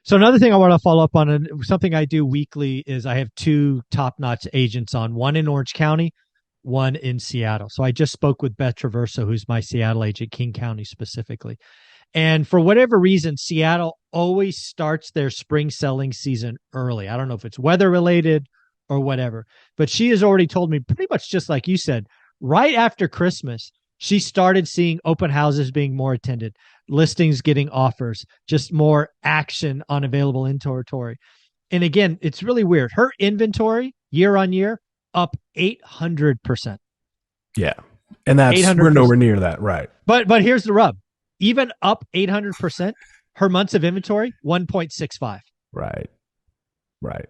So another thing I want to follow up on, and something I do weekly, is I have two top-notch agents on, one in Orange County, one in Seattle. So I just spoke with Beth Traverso, who's my Seattle agent, King County specifically. And for whatever reason, Seattle always starts their spring selling season early. I don't know if it's weather related or whatever, but she has already told me pretty much just like you said, right after Christmas, she started seeing open houses being more attended, listings getting offers, just more action on available inventory. And again, it's really weird. Her inventory year on year up 800%. Yeah. And we're 800%. nowhere near that. Right. But here's the rub. Even up 800%, her months of inventory 1.65. Right. Right.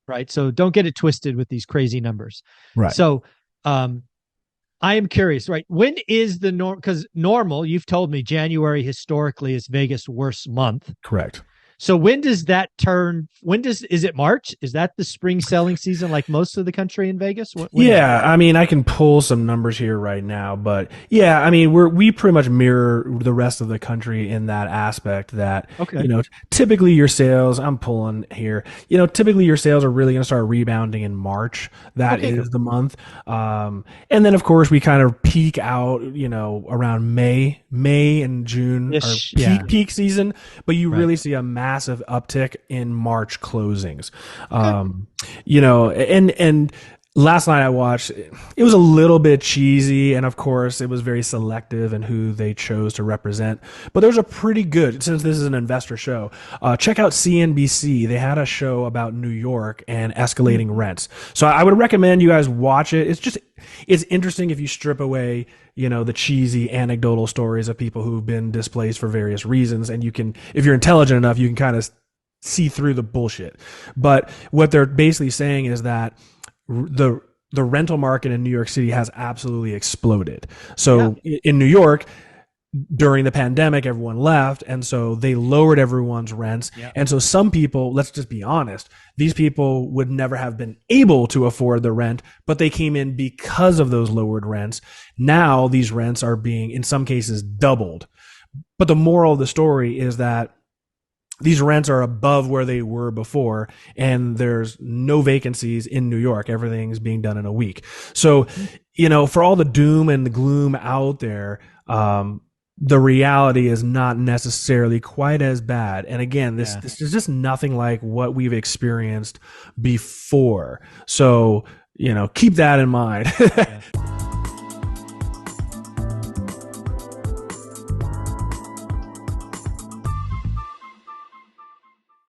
Right. So don't get it twisted with these crazy numbers. Right. So I am curious, right? When is the norm? Because normal, you've told me January historically is Vegas' worst month. Correct. So when does that turn? Is it March? Is that the spring selling season like most of the country in Vegas? Yeah, I mean, I can pull some numbers here right now, but yeah, I mean, we pretty much mirror the rest of the country in that aspect that, Okay. typically your sales, I'm pulling here, typically your sales are really going to start rebounding in March. That Okay, is cool. the month. And then of course we kind of peak out, around May and June are Ish, yeah. peak season, but you Right. really see a massive uptick in March closings. Okay. And last night I watched, it was a little bit cheesy, and of course it was very selective in who they chose to represent, but there's a pretty good, since this is an investor show, check out CNBC. They had a show about New York and escalating rents. So I would recommend you guys watch it. It's interesting if you strip away, the cheesy anecdotal stories of people who've been displaced for various reasons, and if you're intelligent enough, you can kind of see through the bullshit. But what they're basically saying is that the rental market in New York City has absolutely exploded. So in New York, during the pandemic, everyone left, and so they lowered everyone's rents. Yeah. And so some people, let's just be honest, these people would never have been able to afford the rent, but they came in because of those lowered rents. Now these rents are being, in some cases, doubled. But the moral of the story is that these rents are above where they were before, and there's no vacancies in New York. Everything's being done in a week. So, for all the doom and the gloom out there, the reality is not necessarily quite as bad. And again, this is just nothing like what we've experienced before. So, keep that in mind.